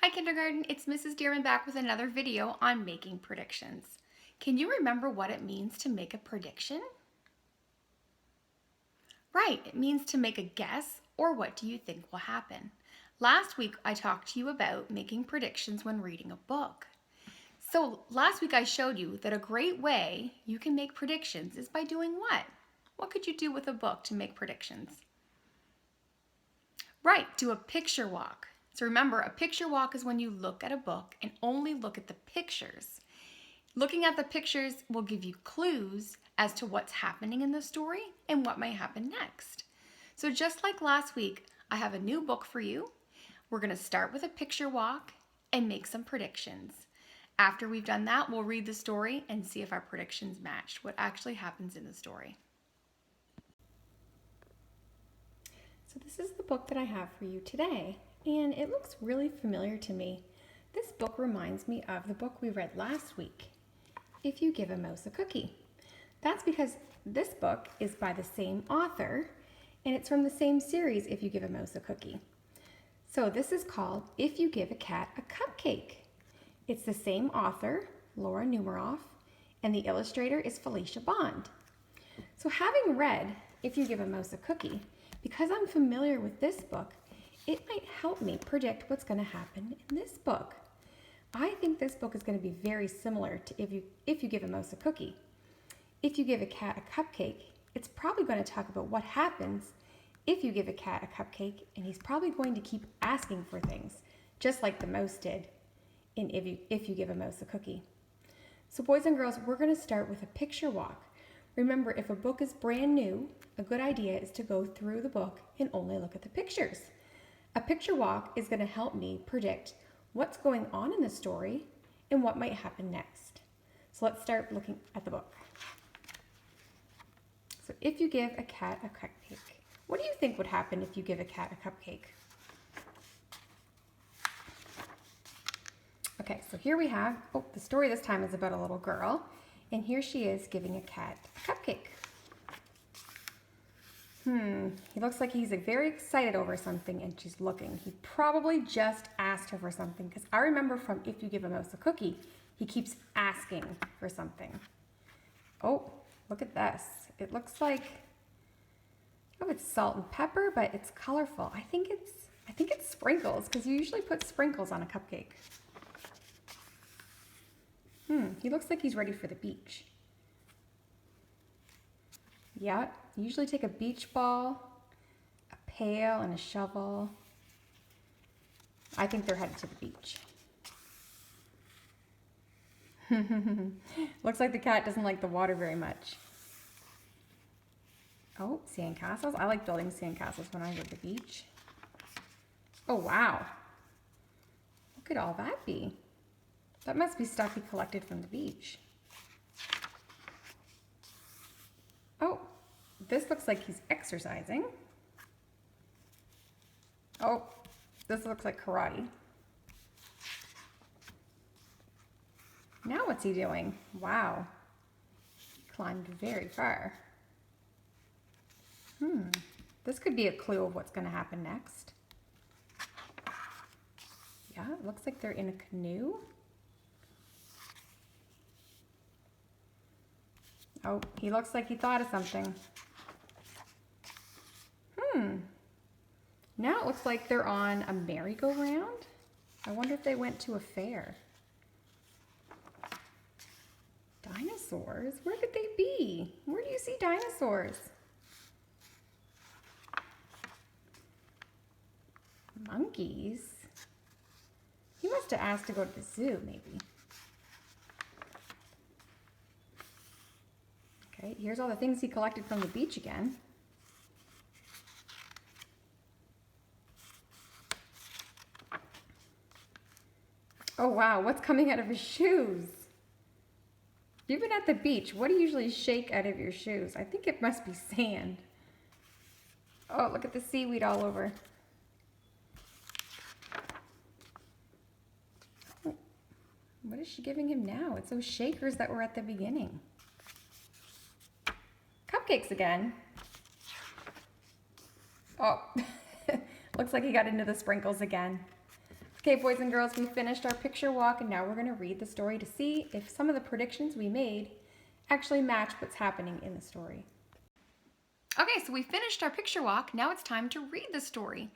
Hi kindergarten, it's Mrs. Dearman back with another video on making predictions. Can you remember what it means to make a prediction? Right, it means to make a guess or what do you think will happen. Last week I talked to you about making predictions when reading a book. So last week I showed you that a great way you can make predictions is by doing what? What could you do with a book to make predictions? Right, do a picture walk. So remember, a picture walk is when you look at a book and only look at the pictures. Looking at the pictures will give you clues as to what's happening in the story and what might happen next. So just like last week, I have a new book for you. We're going to start with a picture walk and make some predictions. After we've done that, we'll read the story and see if our predictions match what actually happens in the story. So this is the book that I have for you today, and it looks really familiar to me. This book reminds me of the book we read last week, If You Give a Mouse a Cookie. That's because this book is by the same author, and it's from the same series, If You Give a Mouse a Cookie. So this is called If You Give a Cat a Cupcake. It's the same author, Laura Numeroff, and the illustrator is Felicia Bond. So having read If You Give a Mouse a Cookie, because I'm familiar with this book, it might help me predict what's going to happen in this book. I think this book is going to be very similar to If You Give a Mouse a Cookie. If You Give a Cat a Cupcake, it's probably going to talk about what happens if you give a cat a cupcake, and he's probably going to keep asking for things, just like the mouse did in If You Give a Mouse a Cookie. So boys and girls, we're going to start with a picture walk. Remember, if a book is brand new, a good idea is to go through the book and only look at the pictures. A picture walk is going to help me predict what's going on in the story and what might happen next. So let's start looking at the book. So if you give a cat a cupcake, what do you think would happen if you give a cat a cupcake? Okay, so here we have, the story this time is about a little girl, and here she is giving a cat a cupcake. He looks like he's very excited over something, and she's looking. He probably just asked her for something, because I remember from If You Give a Mouse a Cookie, he keeps asking for something. Oh, look at this. It looks like, it's salt and pepper, but it's colorful. I think it's sprinkles, because you usually put sprinkles on a cupcake. He looks like he's ready for the beach. Yeah, you usually take a beach ball, a pail, and a shovel. I think they're headed to the beach. Looks like the cat doesn't like the water very much. Oh, sandcastles. I like building sandcastles when I go to the beach. Oh, wow. What could all that be? That must be stuff he collected from the beach. Oh, this looks like he's exercising. Oh, this looks like karate. Now what's he doing? Wow, he climbed very far. This could be a clue of what's going to happen next. Yeah, it looks like they're in a canoe. Oh, he looks like he thought of something. Now it looks like they're on a merry-go-round. I wonder if they went to a fair. Dinosaurs? Where could they be? Where do you see dinosaurs? Monkeys? He must have asked to go to the zoo, maybe. Okay, here's all the things he collected from the beach again. Oh wow, what's coming out of his shoes? You've been at the beach. What do you usually shake out of your shoes? I think it must be sand. Oh, look at the seaweed all over. Oh, what is she giving him now? It's those shakers that were at the beginning. Cupcakes again. Oh, looks like he got into the sprinkles again. Okay, boys and girls, we finished our picture walk and now we're going to read the story to see if some of the predictions we made actually match what's happening in the story. Okay, so we finished our picture walk. Now it's time to read the story.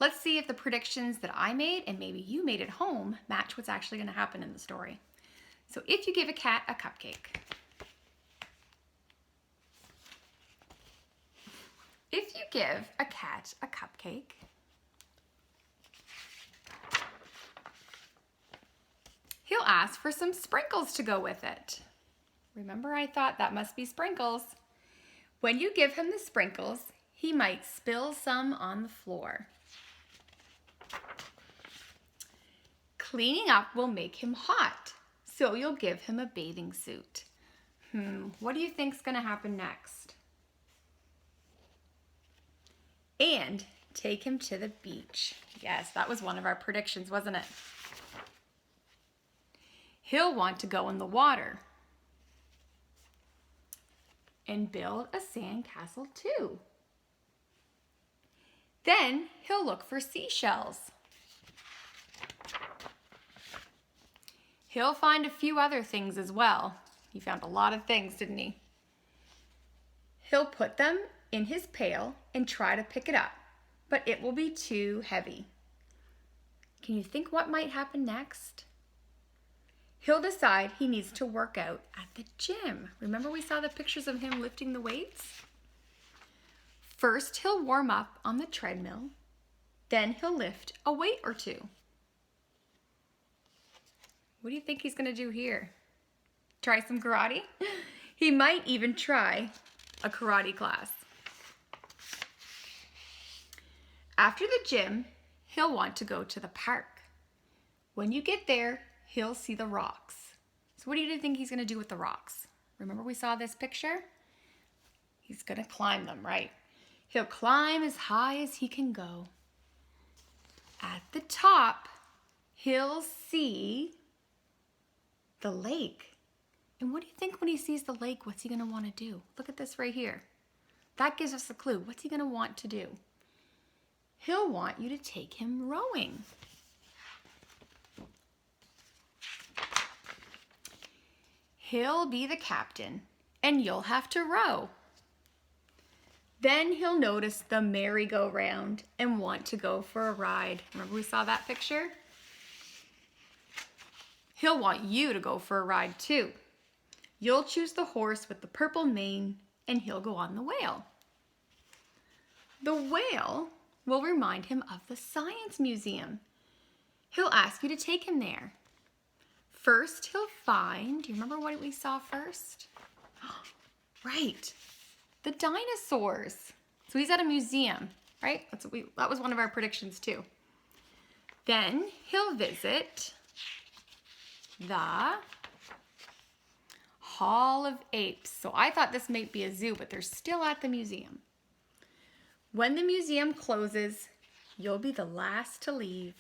Let's see if the predictions that I made and maybe you made at home match what's actually going to happen in the story. So if you give a cat a cupcake. If you give a cat a cupcake, he'll ask for some sprinkles to go with it. Remember, I thought that must be sprinkles. When you give him the sprinkles, he might spill some on the floor. Cleaning up will make him hot, so you'll give him a bathing suit. What do you think's going to happen next? And take him to the beach. Yes, that was one of our predictions, wasn't it? He'll want to go in the water and build a sandcastle too. Then he'll look for seashells. He'll find a few other things as well. He found a lot of things, didn't he? He'll put them in his pail and try to pick it up, but it will be too heavy. Can you think what might happen next? He'll decide he needs to work out at the gym. Remember we saw the pictures of him lifting the weights? First, he'll warm up on the treadmill. Then he'll lift a weight or two. What do you think he's going to do here? Try some karate? He might even try a karate class. After the gym, he'll want to go to the park. When you get there, he'll see the rocks. So what do you think he's going to do with the rocks? Remember we saw this picture? He's going to climb them, right? He'll climb as high as he can go. At the top, he'll see the lake. And what do you think when he sees the lake, what's he going to want to do? Look at this right here. That gives us a clue. What's he going to want to do? He'll want you to take him rowing. He'll be the captain, and you'll have to row. Then he'll notice the merry-go-round and want to go for a ride. Remember we saw that picture? He'll want you to go for a ride too. You'll choose the horse with the purple mane, and he'll go on the whale. The whale will remind him of the Science Museum. He'll ask you to take him there. First, he'll find, do you remember what we saw first? Right, the dinosaurs. So he's at a museum, right? That was one of our predictions too. Then he'll visit the Hall of Apes. So I thought this might be a zoo, but they're still at the museum. When the museum closes, you'll be the last to leave.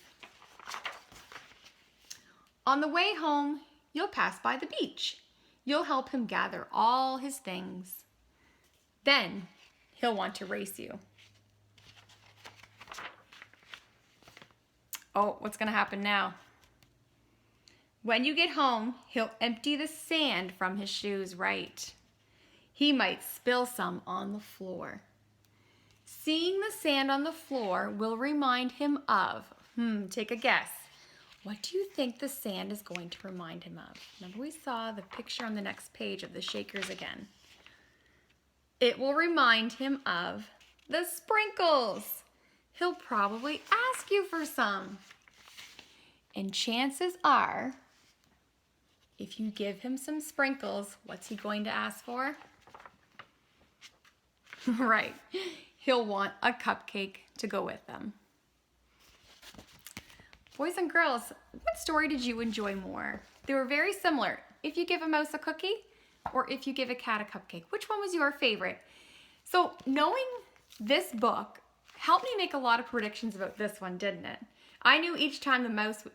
On the way home, you'll pass by the beach. You'll help him gather all his things. Then he'll want to race you. Oh, what's going to happen now? When you get home, he'll empty the sand from his shoes, right? He might spill some on the floor. Seeing the sand on the floor will remind him of, take a guess. What do you think the sand is going to remind him of? Remember we saw the picture on the next page of the shakers again. It will remind him of the sprinkles. He'll probably ask you for some. And chances are, if you give him some sprinkles, what's he going to ask for? Right, he'll want a cupcake to go with them. Boys and girls, what story did you enjoy more? They were very similar. If you give a mouse a cookie or if you give a cat a cupcake, which one was your favorite? So knowing this book helped me make a lot of predictions about this one, didn't it? I knew each time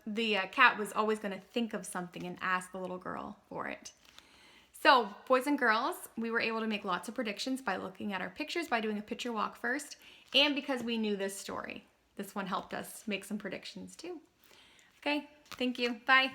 the cat was always going to think of something and ask the little girl for it. So boys and girls, we were able to make lots of predictions by looking at our pictures, by doing a picture walk first, and because we knew this story. This one helped us make some predictions too. Okay, thank you. Bye.